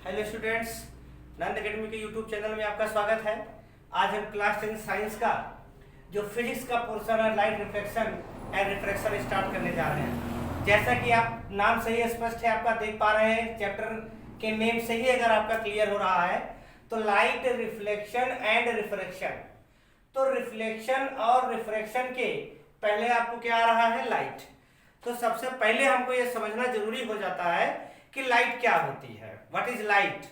Hello students, नंद academy के YouTube channel में आपका स्वागत है। आज हम क्लास 10 साइंस का जो फिजिक्स का पोर्शन है light reflection and refraction start करने जा रहे हैं। जैसा कि आप नाम से ही स्पष्ट है, आपका देख पा रहे हैं, चैप्टर के नेम से ही अगर आपका क्लियर हो रहा है तो लाइट रिफ्लेक्शन एंड रिफ्रैक्शन। तो रिफ्लेक्शन और रिफ्रैक्शन के पहले आपको क्या आ रहा है? लाइट। तो सबसे पहले हमको यह समझना जरूरी हो जाता है कि लाइट क्या होती है, व्हाट इज लाइट।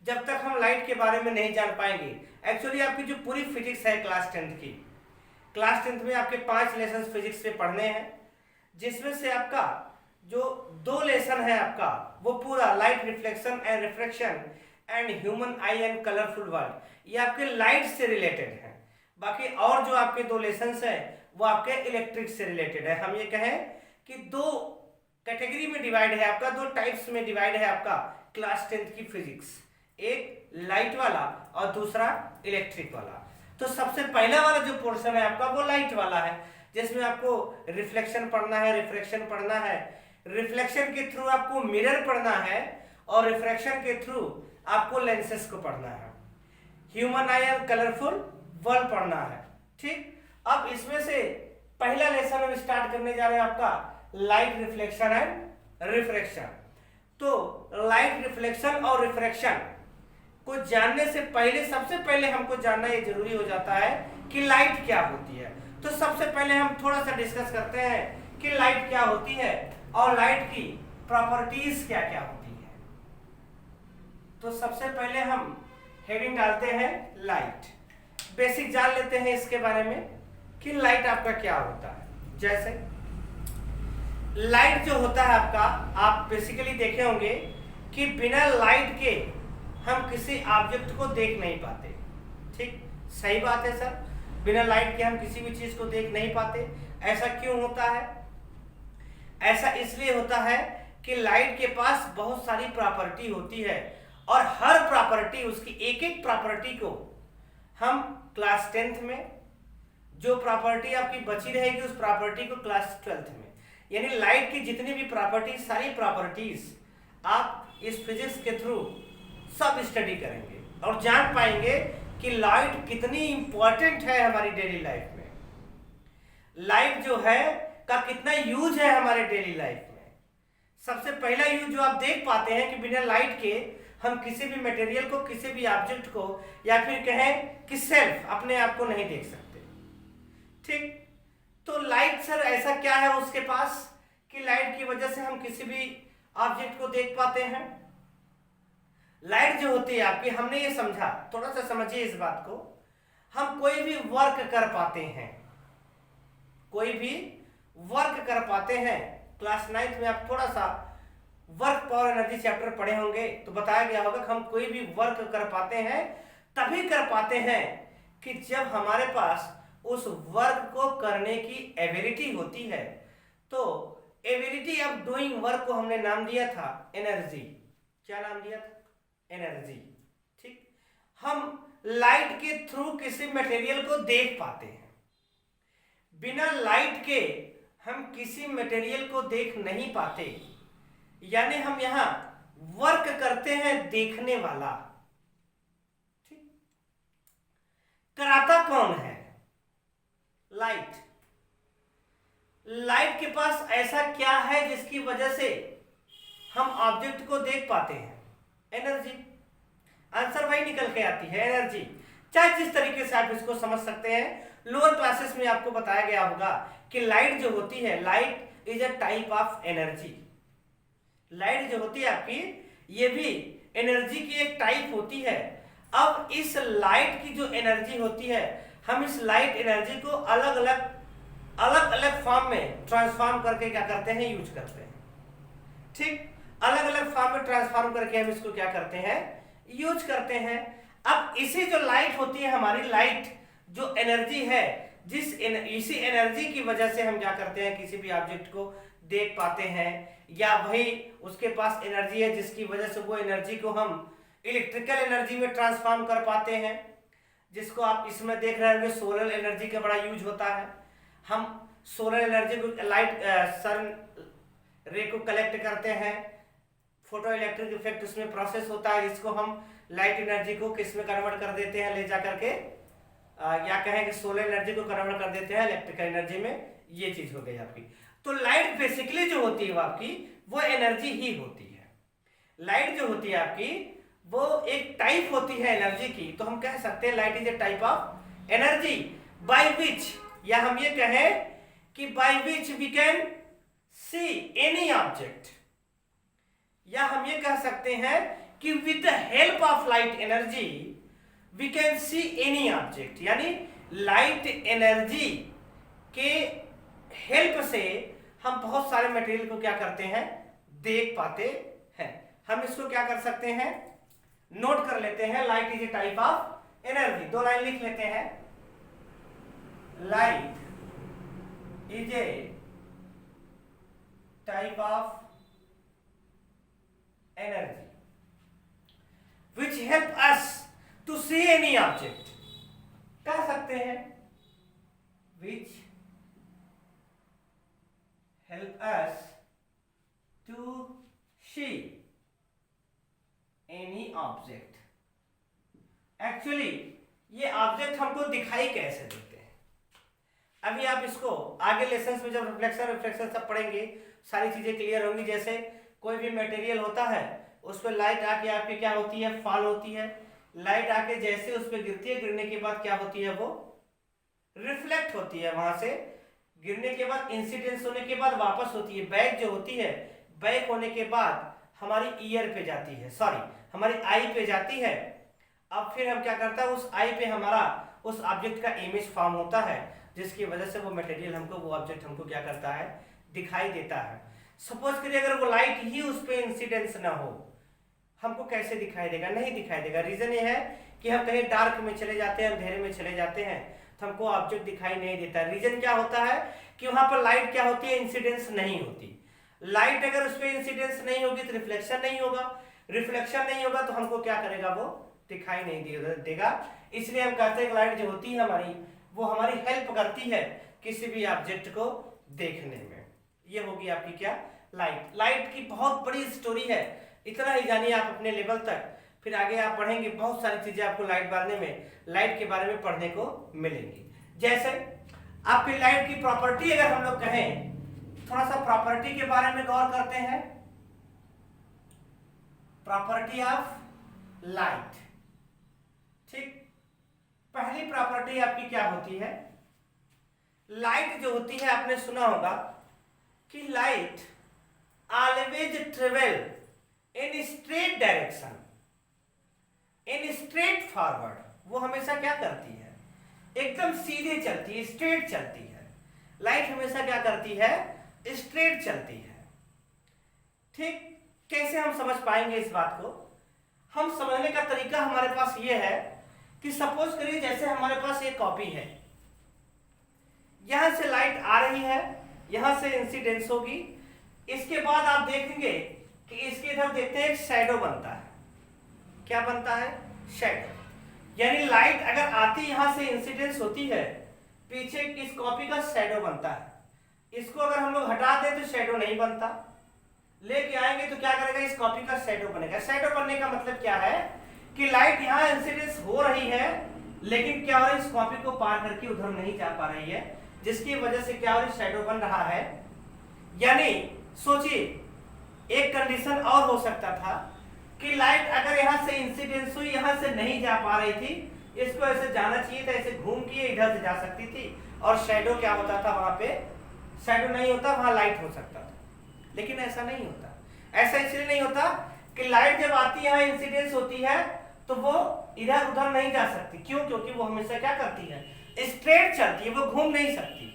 जब तक हम लाइट के बारे में नहीं जान पाएंगे, एक्चुअली आपकी जो पूरी फिजिक्स है क्लास 10 में आपके 5 लेसन फिजिक्स पे पढ़ने हैं, जिसमें से आपका जो 2 लेसन है आपका वो पूरा light reflection and refraction and human I and colourful world, ये आपके लाइट से रिलेटेड है। बाकी और जो आपके 2 लेसन है वो आपके इलेक्ट्रिक से रिलेटेड है। हम ये कहें कि 2 कैटेगरी में डिवाइड है आपका, 2 टाइप्स में डिवाइड है आपका क्लास 10 की फिजिक्स, एक लाइट वाला और दूसरा इलेक्ट्रिक वाला। तो सबसे पहला वाला जो पोर्शन है आपका वो लाइट वाला है, जिसमें आपको रिफ्लेक्शन पढ़ना है, रिफ्रैक्शन पढ़ना है, रिफ्लेक्शन के थ्रू आपको मिरर पढ़ना है और रिफ्रैक्शन के थ्रू आपको लेंसेस को पढ़ना है, human I and colourful world पढ़ना है। ठीक, अब इसमें से पहला लेसन हम स्टार्ट करने जा रहे हैं आपका लाइट रिफ्लेक्शन एंड रिफ्रैक्शन। तो लाइट रिफ्लेक्शन और रिफ्रैक्शन को जानने से पहले सबसे पहले हमको जानना ये जरूरी हो जाता है कि लाइट क्या होती है। तो सबसे पहले हम थोड़ा सा डिस्कस करते हैं कि लाइट क्या होती है और लाइट की प्रॉपर्टीज क्या क्या होती है। तो सबसे पहले हम हेडिंग डालते हैं लाइट, बेसिक जान लेते हैं इसके बारे में कि लाइट आपका क्या होता है। जैसे लाइट जो होता है आपका, आप बेसिकली देखे होंगे कि बिना लाइट के हम किसी ऑब्जेक्ट को देख नहीं पाते। ठीक, सही बात है सर, बिना लाइट के हम किसी भी चीज को देख नहीं पाते। ऐसा क्यों होता है? ऐसा इसलिए होता है कि लाइट के पास बहुत सारी प्रॉपर्टी होती है और हर प्रॉपर्टी, उसकी एक एक प्रॉपर्टी को हम क्लास 10 में, जो प्रॉपर्टी आपकी बची रहेगी उस प्रॉपर्टी को क्लास 12th में, यानी लाइट की जितनी भी प्रॉपर्टीज, सारी प्रॉपर्टीज आप इस फिजिक्स के थ्रू सब स्टडी करेंगे और जान पाएंगे कि लाइट कितनी इंपॉर्टेंट है हमारी डेली लाइफ में, लाइट जो है का कितना यूज है हमारे डेली लाइफ में। सबसे पहला यूज जो आप देख पाते हैं कि बिना लाइट के हम किसी भी मटेरियल को, किसी भी ऑब्जेक्ट को, या फिर कहें कि सेल्फ अपने आप को नहीं देख सकते। ठीक, तो लाइट सर ऐसा क्या है उसके पास कि लाइट की वजह से हम किसी भी ऑब्जेक्ट को देख पाते हैं। लाइट जो होती है आपकी, हमने ये समझा, थोड़ा सा समझिए इस बात को, हम कोई भी वर्क कर पाते हैं, कोई भी वर्क कर पाते हैं। क्लास 9th में आप थोड़ा सा वर्क पावर एनर्जी चैप्टर पढ़े होंगे तो बताया गया होगा कि हम कोई भी वर्क कर पाते हैं, तभी कर पाते हैं कि जब हमारे पास उस वर्क को करने की एबिलिटी होती है। तो एबिलिटी ऑफ डूइंग वर्क को हमने नाम दिया था एनर्जी। क्या नाम दिया था? एनर्जी। ठीक, हम लाइट के थ्रू किसी मटेरियल को देख पाते हैं, बिना लाइट के हम किसी मटेरियल को देख नहीं पाते, यानी हम यहां वर्क करते हैं देखने वाला। ठीक, कराता कौन है? लाइट। लाइट के पास ऐसा क्या है जिसकी वजह से हम ऑब्जेक्ट को देख पाते हैं? एनर्जी। आंसर वही निकल के आती है, एनर्जी। चाहे जिस तरीके से आप इसको समझ सकते हैं, लोअर क्लासेस में आपको बताया गया होगा कि लाइट जो होती है, light is a type of energy. Light जो होती है आपकी, ये भी एनर्जी की एक टाइप होती है। अब इस लाइट की जो एनर्जी होती है, हम इस लाइट एनर्जी को अलग अलग फॉर्म में ट्रांसफॉर्म करके क्या करते हैं? यूज करते हैं। ठीक, अलग अलग फॉर्म में ट्रांसफॉर्म करके हम इसको क्या करते हैं? यूज करते हैं। अब इसी जो लाइट होती है हमारी, लाइट जो एनर्जी है, इसी एनर्जी की वजह से हम क्या करते हैं? किसी भी ऑब्जेक्ट को देख पाते हैं, या वही उसके पास एनर्जी है जिसकी वजह से वो एनर्जी को हम इलेक्ट्रिकल एनर्जी में ट्रांसफॉर्म कर पाते हैं, जिसको आप इसमें देख रहे होंगे सोलर एनर्जी का बड़ा यूज होता है। हम सोलर एनर्जी को, लाइट सन रे को कलेक्ट करते हैं, फोटो इलेक्ट्रिक इफेक्ट उसमें प्रोसेस होता है, जिसको हम लाइट एनर्जी को किस में कन्वर्ट कर देते हैं, ले जा करके या कहें कि सोलर एनर्जी को कन्वर्ट कर देते हैं इलेक्ट्रिकल एनर्जी में। ये चीज हो गई आपकी। तो लाइट बेसिकली जो होती है वो आपकी वो एनर्जी ही होती है। लाइट जो होती है आपकी वो एक टाइप होती है एनर्जी की। तो हम कह सकते हैं light is a type of energy by which, या हम ये कहें कि by which we can see any object, या हम ये कह सकते हैं कि with the help of light energy we can see any object. यानी लाइट एनर्जी के हेल्प से हम बहुत सारे मटेरियल को क्या करते हैं, देख पाते हैं। हम इसको क्या कर सकते हैं, नोट कर लेते हैं। Light is a type of energy, 2 line लिख लेते हैं। Light is a type of energy which help us to see any object, कह सकते हैं which help us to see any object। Actually ये ऑब्जेक्ट हमको दिखाई कैसे देते हैं, अभी आप इसको आगे लेसन्स में जब रिफ्लेक्शन सब पढ़ेंगे सारी चीजें क्लियर होंगी। जैसे कोई भी मटेरियल होता है उस पर लाइट आके आपकी क्या होती है, फॉल होती है। लाइट आके जैसे उस पर गिरती है, गिरने के बाद क्या होती है, वो रिफ्लेक्ट होती है। वहां से गिरने के बाद इंसिडेंस होने के बाद वापस होती है। बैक जो होती है, बैक होने के बाद हमारी ईयर पे जाती है, सॉरी हमारी आई पे जाती है। अब फिर हम क्या करता है, उस आई पे हमारा उस ऑब्जेक्ट का इमेज फॉर्म होता है, जिसकी वजह से वो मटेरियल हमको, वो ऑब्जेक्ट हमको क्या करता है, दिखाई देता है। सपोज करिए अगर वो लाइट ही उस पे इंसिडेंस ना हो, हमको कैसे दिखाई देगा, नहीं दिखाई देगा। रीजन ये है कि हम कहीं डार्क में चले जाते हैं, अंधेरे में चले जाते हैं, तो हमको ऑब्जेक्ट दिखाई नहीं देता। रीजन क्या होता है कि वहां पर लाइट क्या होती है, इंसिडेंस नहीं होती। लाइट अगर उस पर इंसिडेंस नहीं होगी तो रिफ्लेक्शन नहीं होगा, रिफ्लेक्शन नहीं होगा तो हमको क्या करेगा, वो दिखाई नहीं देगा। इसलिए हम कहते हैं कि लाइट जो होती है हमारी, वो हमारी हेल्प करती है किसी भी ऑब्जेक्ट को देखने में। ये होगी आपकी क्या, लाइट। लाइट की बहुत बड़ी स्टोरी है, इतना ही जानिए आप अपने लेवल तक, फिर आगे आप पढ़ेंगे बहुत सारी चीजें आपको लाइट बारे में, लाइट के बारे में पढ़ने को मिलेंगी। जैसे आपकी लाइट की प्रॉपर्टी अगर हम लोग कहें, थोड़ा सा प्रॉपर्टी के बारे में गौर करते हैं। प्रॉपर्टी ऑफ लाइट, ठीक। पहली प्रॉपर्टी आपकी क्या होती है, लाइट जो होती है आपने सुना होगा कि light always travel in straight direction, in straight forward. वो हमेशा क्या करती है, एकदम सीधे चलती है, स्ट्रेट चलती है। लाइट हमेशा क्या करती है, स्ट्रेट चलती है, ठीक। कैसे हम समझ पाएंगे इस बात को, हम समझने का तरीका हमारे पास ये है कि सपोज करिए जैसे हमारे पास एक कॉपी है, यहां से लाइट आ रही है, यहां से इंसिडेंस होगी, इसके बाद आप देखेंगे कि इसके इधर देखते हैं एक शैडो बनता है। क्या बनता है, शैडो। यानी लाइट अगर आती यहां से इंसिडेंस होती है, पीछे इस कॉपी का शैडो बनता है। इसको अगर हम लोग हटा दें तो शैडो नहीं बनता, लेके आएंगे तो क्या करेगा, इस कॉपी का शैडो बनेगा। शैडो बनने का मतलब क्या है कि लाइट यहाँ इंसिडेंस हो रही है, लेकिन क्या हो रहा है, इस कॉपी को पार करके उधर नहीं जा पा रही है, जिसकी वजह से क्या हो रही है, शैडो बन रहा है। यानी सोचिए एक कंडीशन और हो सकता था कि लाइट अगर यहाँ से इंसिडेंस हुई, यहाँ से नहीं जा पा रही थी, इसको ऐसे जाना चाहिए था, ऐसे घूम के इधर से जा सकती थी, और शैडो क्या होता था, वहां पे शैडो नहीं होता, वहां लाइट हो सकता था। लेकिन ऐसा नहीं होता। ऐसा इसलिए नहीं होता कि लाइट जब आती है, यहाँ इंसिडेंस होती है, तो वो इधर उधर नहीं जा सकती। क्यों, क्योंकि वो हमेशा क्या करती है, स्ट्रेट चलती है, वो घूम नहीं सकती,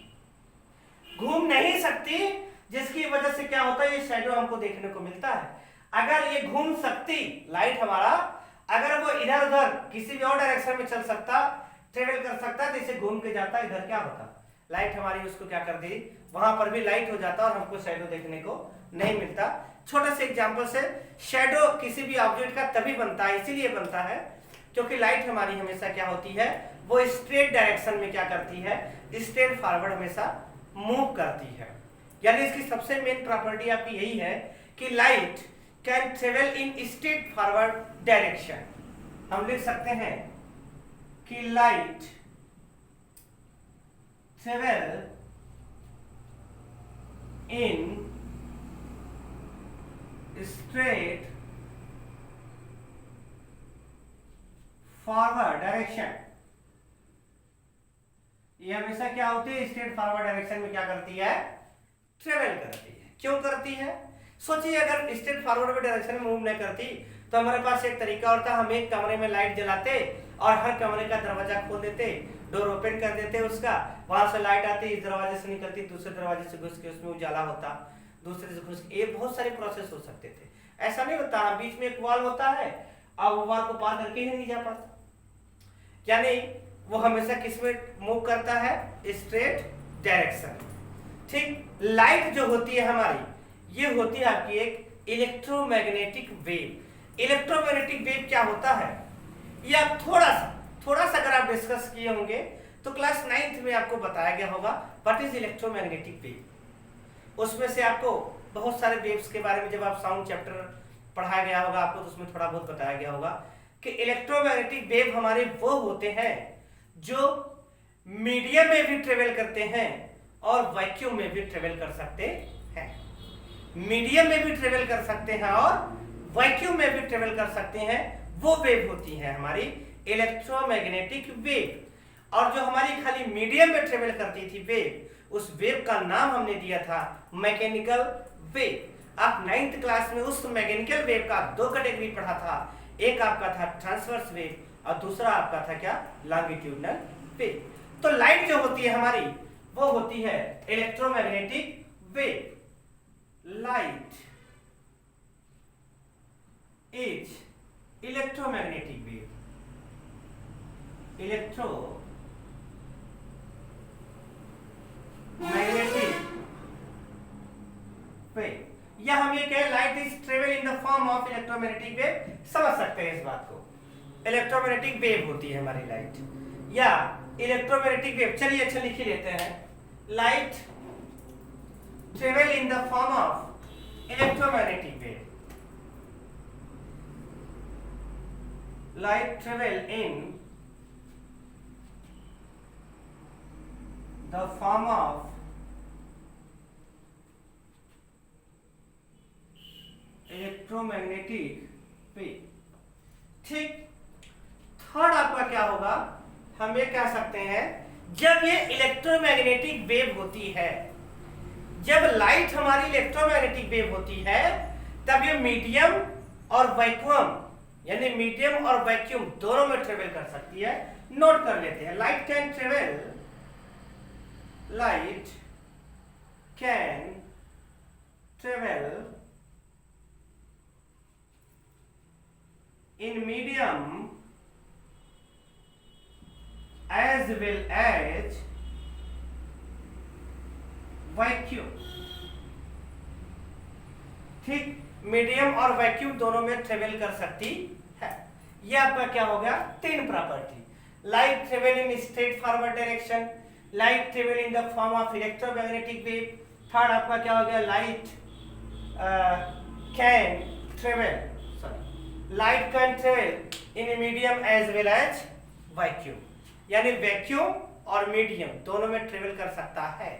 घूम नहीं सकती, जिसकी वजह से क्या होता है, ये शैडो हमको देखने को मिलता है। अगर ये घूम सकती लाइट हमारा, अगर वो इधर उधर किसी भी और डायरेक्शन में चल सकता, ट्रेवल कर सकता, जैसे घूम के जाता, इधर क्या होता, लाइट हमारी उसको क्या कर दी, वहां पर भी लाइट हो जाता और हमको शैडो देखने को नहीं मिलता। छोटा सा एग्जांपल से, शैडो किसी भी ऑब्जेक्ट का तभी बनता है, इसीलिए बनता है क्योंकि लाइट हमारी हमेशा क्या होती है, वो स्ट्रेट डायरेक्शन में क्या करती है, स्ट्रेट फॉरवर्ड हमेशा मूव करती है। यानी इसकी सबसे मेन प्रॉपर्टी आपकी यही है कि light can travel in straight forward direction. हम लिख सकते हैं कि light travel in straight forward direction. ये हमेशा क्या होती है, स्ट्रेट फॉरवर्ड डायरेक्शन में क्या करती है, ट्रेवल करती है। क्यों करती है, सोचिए अगर स्ट्रेट फॉरवर्ड डायरेक्शन में मूव नहीं करती तो हमारे पास एक तरीका होता, हम एक कमरे में लाइट जलाते और हर कमरे का दरवाजा खोल देते, डोर ओपन कर देते उसका, वहां से लाइट आती, इस दरवाजे से निकलती, दूसरे दरवाजे से घुस के उसमें उजाला होता, दूसरे से घुस के, ये बहुत सारे प्रोसेस हो सकते थे। ऐसा नहीं होता, बीच में एक वॉल होता है और वो वॉल को पार करके ही नहीं जा पाता, यानी वो हमेशा किस में मूव करता है, स्ट्रेट डायरेक्शन। ठीक, लाइट जो होती है हमारी, ये होती है आपकी एक इलेक्ट्रोमैग्नेटिक वेव। इलेक्ट्रोमैग्नेटिक वेव क्या होता है, ये आप थोड़ा सा अगर आप डिस्कस किए होंगे तो क्लास 9th में आपको बताया गया होगा व्हाट इज इलेक्ट्रोमैग्नेटिक वेव। उसमें से आपको बहुत सारे वेव्स के बारे में, जब आप साउंड चैप्टर पढ़ाया गया होगा आपको, तो उसमें थोड़ा बहुत बताया गया होगा कि इलेक्ट्रोमैग्नेटिक वेव हमारे वो होते हैं जो मीडियम में भी ट्रेवल करते हैं और वैक्यूम में भी ट्रेवल कर सकते हैं। मीडियम में भी ट्रेवल कर सकते हैं और वैक्यूम में भी ट्रेवल कर सकते हैं, वो वेव होती है हमारी इलेक्ट्रोमैग्नेटिक वेव। और जो हमारी खाली मीडियम में ट्रेवल करती थी वेव, उस वेव का नाम हमने दिया था मैकेनिकल वेव। आप 9th क्लास में उस मैकेनिकल वेव का 2 कैटेगरी पढ़ा था, एक आपका था ट्रांसवर्स वेव और दूसरा आपका था क्या, लॉन्गिट्यूडनल वेव। तो लाइट जो होती है हमारी वो होती है electromagnetic wave. Light is electromagnetic wave, electromagnetic wave, या हम ये कहें light is travel in the form of electromagnetic wave, समझ सकते हैं इस बात को। इलेक्ट्रोमैग्नेटिक वेव होती है हमारी लाइट या इलेक्ट्रोमैग्नेटिक वेव। चलिए अच्छा लिख ही लेते हैं, light travel in the form of electromagnetic wave. Light travel in the form of electromagnetic wave. ठीक, थर्ड आपका क्या होगा, हम ये कह सकते हैं जब ये इलेक्ट्रोमैग्नेटिक वेव होती है, जब लाइट हमारी इलेक्ट्रोमैग्नेटिक वेव होती है, तब ये मीडियम और वैक्यूम, यानी मीडियम और वैक्यूम दोनों में ट्रेवल कर सकती है। नोट कर लेते हैं, light can travel in medium as well as vacuum। ठीक, मीडियम और वैक्यूम दोनों में ट्रेवल कर सकती है। ये आपका क्या हो गया, 3 property. Light travel in straight forward direction, light travel in the form of electromagnetic wave. Third आपका क्या हो गया, light can travel in medium as well as vacuum, यानी वैक्यूम और मीडियम दोनों में ट्रेवल कर सकता है।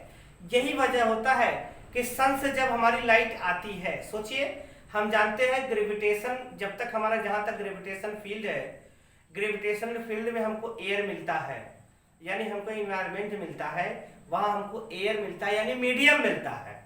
यही वजह होता है कि सन से जब हमारी लाइट आती है, सोचिए हम जानते हैं ग्रेविटेशन, जब तक हमारा जहां तक ग्रेविटेशन फील्ड है, ग्रेविटेशनल फील्ड में हमको एयर मिलता है, यानी हमको इन्वायरमेंट मिलता है, वहां हमको एयर मिलता है, यानी मीडियम मिलता है।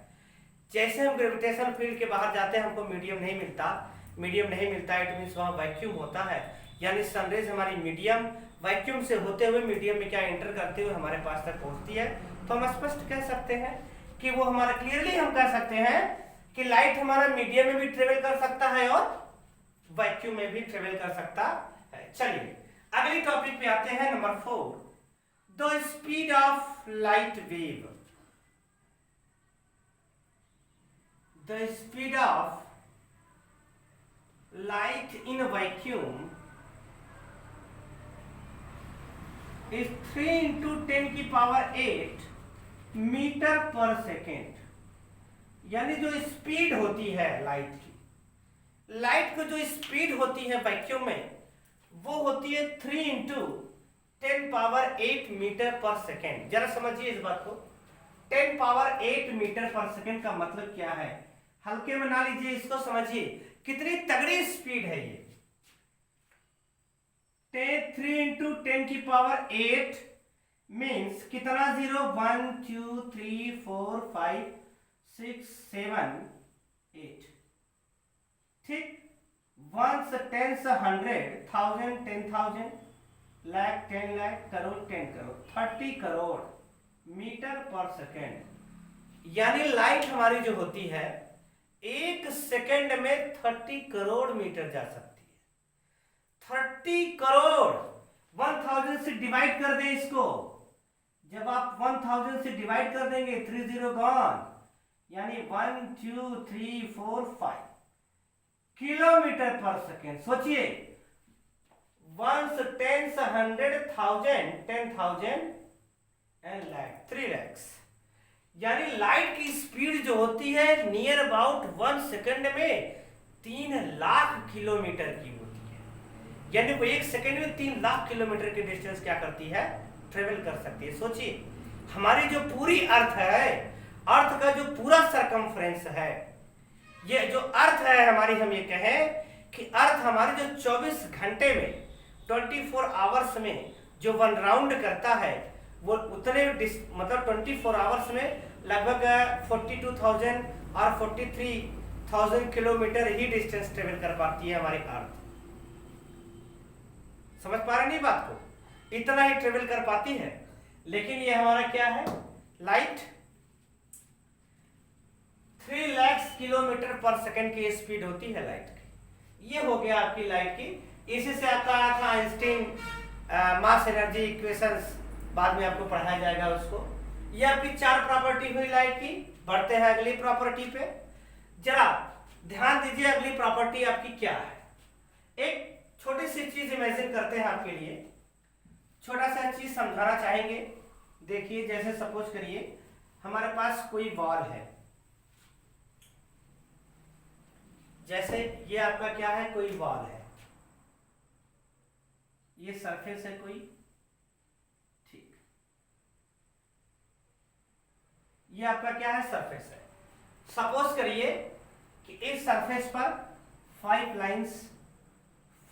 जैसे हम ग्रेविटेशन फील्ड के बाहर जाते हैं हमको मीडियम नहीं मिलता, इट मीन्स वहां वैक्यूम होता है, यानी सनरेज हमारी मीडियम वैक्यूम से होते हुए मीडियम में क्या एंटर करते हुए हमारे पास तक पहुंचती है। तो हम स्पष्ट कह सकते हैं कि वो हमारा, क्लियरली हम कह सकते हैं कि लाइट हमारा मीडियम में भी ट्रेवल कर सकता है और वैक्यूम में भी ट्रेवल कर सकता है। चलिए अगली टॉपिक पे आते हैं, number 4, the speed of light wave. The speed of light in a vacuum is 3 into 10 की पावर 8 मीटर पर सेकेंड, यानी जो स्पीड होती है लाइट की, लाइट की जो स्पीड होती है वैक्यूम में वो होती है 3 इंटू 10⁸ मीटर पर सेकेंड। जरा समझिए इस बात को, 10⁸ मीटर पर सेकेंड का मतलब क्या है, हल्के में ना लीजिए इसको, समझिए कितनी तगड़ी स्पीड है ये। 3 इंटू 10⁸ मीन्स कितना जीरो, 1 2 3 4 5 6 7 8, ठीक। 1 10 100 1000 10,000 लाख 10 लाख करोड़ 10 करोड़ 30 करोड़ मीटर पर सेकेंड। यानी लाइट हमारी जो होती है 1 सेकेंड में 30 करोड़ मीटर जा सकती है। 30 करोड़ 1000 से डिवाइड कर दें इसको, जब आप 1000 से डिवाइड कर देंगे 30 गॉन, यानी 1 2 3 4 5 किलोमीटर पर सेकेंड। सोचिए 1 10 100 1000 10,000 एंड लाख 3 lakhs, यानी लाइट की स्पीड जो होती है नियर अबाउट 1 सेकेंड में 3 लाख किलोमीटर की होती है। यानी वो 1 सेकेंड में 3 लाख किलोमीटर की डिस्टेंस क्या करती है, ट्रेवल कर सकती है। सोचिए हमारी जो पूरी अर्थ है, अर्थ का जो पूरा सरकमफ्रेंस है, ये जो अर्थ है हमारी, हम ये कहें कि अर्थ हमारे जो 24 घंटे में 24 आवर्स में जो 1 राउंड करता है, वो उतने मतलब 24 आवर्स में लगभग 42,000 और 43,000 किलोमीटर ही डिस्टेंस ट्रेवल कर पाती है हमारी अर्थ। समझ पा रहे नहीं बात को, इतना ही ट्रेवल कर पाती है। लेकिन ये हमारा क्या है, लाइट 3 लाख किलोमीटर पर सेकेंड की स्पीड होती है लाइट की। ये हो गया आपकी लाइट की। इसी से आपका आया था आइंस्टीन मास एनर्जी इक्वेशंस, बाद में आपको पढ़ाया जाएगा उसको। ये आपकी 4 प्रॉपर्टी हुई लाइट की। बढ़ते हैं अगली प्रॉपर्टी पे, जरा ध्यान दीजिए अगली प्रॉपर्टी आपकी क्या है। एक छोटी सी चीज इमेजिन करते हैं आपके लिए, छोटा सा चीज समझाना चाहेंगे। देखिए जैसे सपोज करिए हमारे पास कोई वॉल है, जैसे ये आपका क्या है, कोई वॉल है, ये सरफेस है कोई, ठीक, ये आपका क्या है, सरफेस है। सपोज करिए कि इस सरफेस पर 5 lines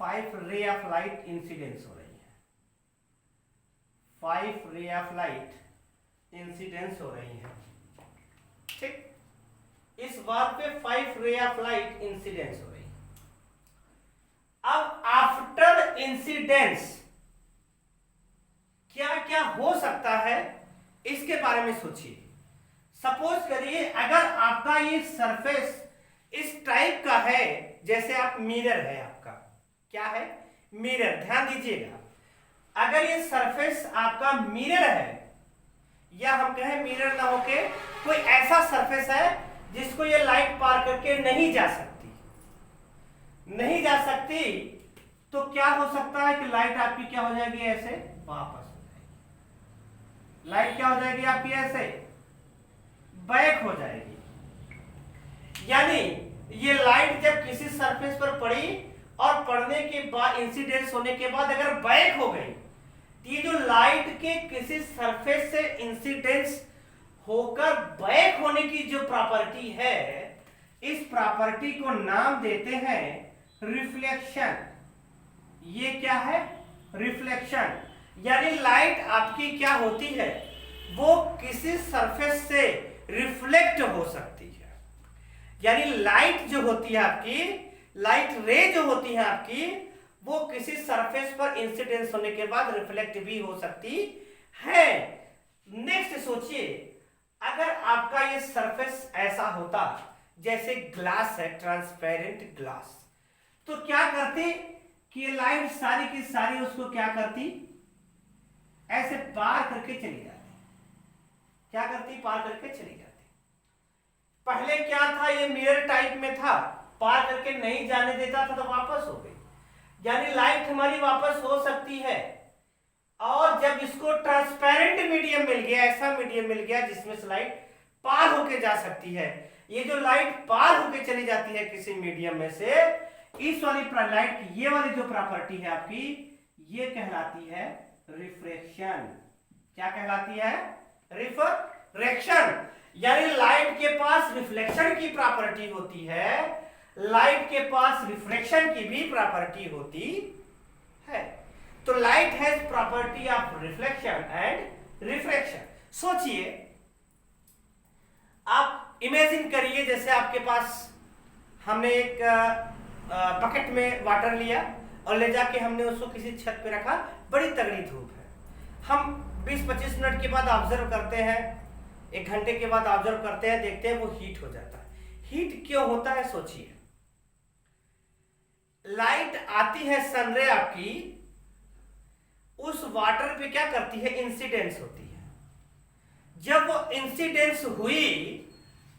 5 ray of light incidence हो रही है, 5 रे ऑफ लाइट इंसिडेंस हो रही है, ठीक। इस बात पे 5 रे ऑफ लाइट इंसिडेंस हो रही है। अब आफ्टर इंसिडेंस क्या क्या हो सकता है इसके बारे में सोचिए। सपोज करिए अगर आपका ये सरफेस इस टाइप का है, जैसे आप मिरर है, आपका क्या है, मिरर, ध्यान दीजिएगा। अगर ये सरफेस आपका मिरर है, या हम कहें मिरर ना होके कोई ऐसा सरफेस है जिसको ये लाइट पार करके नहीं जा सकती, नहीं जा सकती, तो क्या हो सकता है कि लाइट आपकी क्या हो जाएगी, ऐसे वापस हो जाएगी। लाइट क्या हो जाएगी आपकी, ऐसे बैक हो जाएगी। यानी ये लाइट जब किसी सरफेस पर पड़ी और पड़ने के बाद, इंसिडेंस होने के बाद अगर बैक हो गई, तो ये जो लाइट के किसी सरफेस से इंसिडेंस होकर बैक होने की जो प्रॉपर्टी है, इस प्रॉपर्टी को नाम देते हैं रिफ्लेक्शन। ये क्या है, रिफ्लेक्शन। यानी लाइट आपकी क्या होती है, वो किसी सरफेस से रिफ्लेक्ट हो सकती है। यानी लाइट जो होती है आपकी, लाइट रे जो होती है आपकी, वो किसी सरफेस पर इंसिडेंस होने के बाद रिफ्लेक्ट भी हो सकती है। नेक्स्ट सोचिए, अगर आपका ये सरफेस ऐसा होता जैसे ग्लास है, ट्रांसपेरेंट ग्लास, तो क्या करती कि लाइट सारी की सारी उसको क्या करती, ऐसे पार करके चली जाती। क्या करती, पार करके चली जाती। पहले क्या था, ये मिरर टाइप में था, पार करके नहीं जाने देता था तो वापस हो गई। यानी लाइट हमारी वापस हो सकती है। और जब इसको ट्रांसपेरेंट मीडियम मिल गया, ऐसा मीडियम मिल गया जिसमें से लाइट पार होके जा सकती है, ये जो लाइट पार होके चली जाती है किसी मीडियम में से, इस वाली लाइट की ये वाली जो प्रॉपर्टी है आपकी, ये कहलाती है रिफ्रैक्शन। क्या कहलाती है? रिफ्रैक्शन। यानी लाइट के पास रिफ्लेक्शन की प्रॉपर्टी होती है, लाइट के पास रिफ्रैक्शन की भी प्रॉपर्टी होती है। तो light has property of reflection and refraction. सोचिए, आप इमेजिन करिए जैसे आपके पास हमने एक बकेट में वाटर लिया और ले जाके हमने उसको किसी छत पे रखा, बड़ी तगड़ी धूप है। हम 20-25 मिनट के बाद ऑब्जर्व करते हैं, 1 घंटे के बाद ऑब्जर्व करते हैं, देखते हैं वो हीट हो जाता है। हीट क्यों होता है? सोचिए, लाइट आती है सनरे आपकी, उस वाटर पे क्या करती है? इंसिडेंस होती है। जब वो इंसिडेंस हुई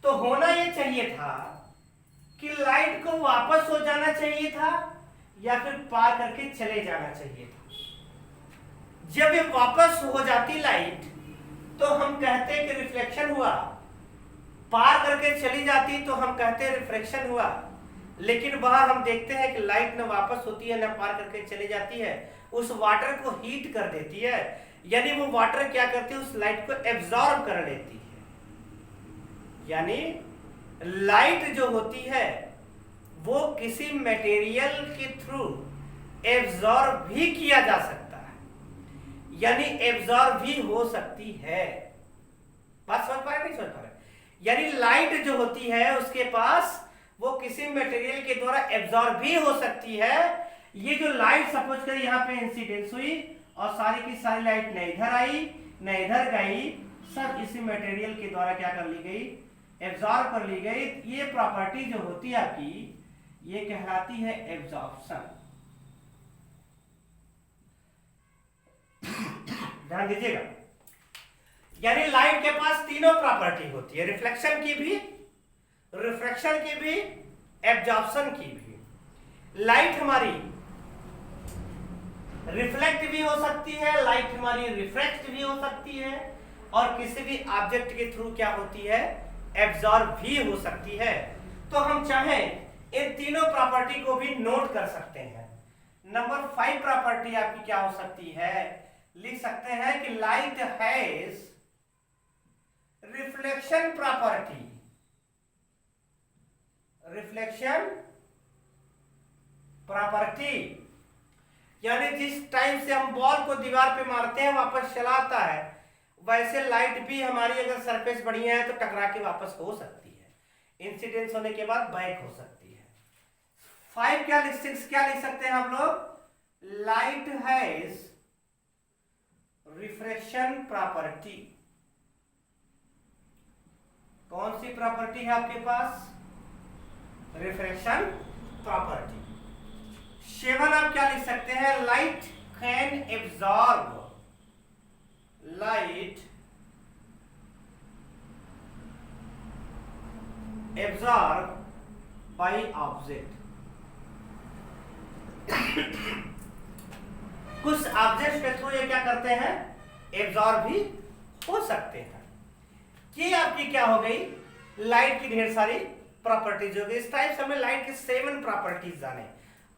तो होना ये चाहिए था कि लाइट को वापस हो जाना चाहिए था या फिर पार करके चले जाना चाहिए था। जब ये वापस हो जाती लाइट तो हम कहते कि रिफ्लेक्शन हुआ, पार करके चली जाती तो हम कहते रिफ्रैक्शन हुआ। लेकिन वहां हम देखते हैं कि लाइट न वापस होती है न पार करके चली जाती है, उस वाटर को हीट कर देती है। यानी वो वाटर क्या करती है? उस लाइट को एब्जॉर्ब कर लेती है। यानी लाइट जो होती है वो किसी मटेरियल के थ्रू एब्जॉर्ब भी किया जा सकता है, यानी एब्जॉर्ब भी हो सकती है। बात समझ पा रहे नहीं समझ पा रहे? यानी लाइट जो होती है उसके पास वो किसी मटेरियल के द्वारा एब्जॉर्ब भी हो सकती है। ये जो लाइट सपोज कर यहाँ पे इंसिडेंस हुई और सारी की सारी लाइट न इधर आई न इधर गई, सब इसी मटेरियल के द्वारा क्या कर ली गई? एब्जॉर्ब कर ली गई। ये प्रॉपर्टी जो होती है आपकी, ये कहलाती है एब्जॉर्प्शन। ध्यान दीजिएगा, यानी लाइट के पास तीनों प्रॉपर्टी होती है, रिफ्लेक्शन की भी, रिफ्रैक्शन की भी, एब्जॉर्प्शन की भी। लाइट हमारी रिफ्लेक्ट भी हो सकती है, लाइट हमारी रिफ्रैक्ट भी हो सकती है, और किसी भी ऑब्जेक्ट के थ्रू क्या होती है? एब्जॉर्ब भी हो सकती है। तो हम चाहें इन तीनों प्रॉपर्टी को भी नोट कर सकते हैं। नंबर 5 प्रॉपर्टी आपकी क्या हो सकती है? लिख सकते हैं कि light has reflection property. Reflection property यानी जिस टाइम से हम बॉल को दीवार पे मारते हैं वापस चला आता है, वैसे लाइट भी हमारी अगर सरफेस बढ़िया है तो टकरा के वापस हो सकती है, इंसिडेंस होने के बाद बैक हो सकती है। 5 क्या लिख सकते हैं हम लोग? Light has refraction property. कौन सी प्रॉपर्टी है आपके पास? Refraction property. 7 आप क्या लिख सकते हैं? Light can absorb. Light absorb by object. कुछ ऑब्जेक्ट के थ्रू ये क्या करते हैं? एब्जॉर्ब भी हो सकते हैं। ये आपकी क्या हो गई? लाइट की ढेर सारी प्रॉपर्टीज हो गई। इस टाइप से हमने लाइट की 7 प्रॉपर्टीज जाने,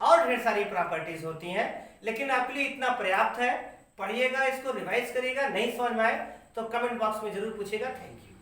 और ढेर सारी प्रॉपर्टीज होती हैं, लेकिन आपके लिए इतना पर्याप्त है। पढ़िएगा, इसको रिवाइज करिएगा। नहीं समझ में आए तो कमेंट बॉक्स में जरूर पूछिएगा। Thank you.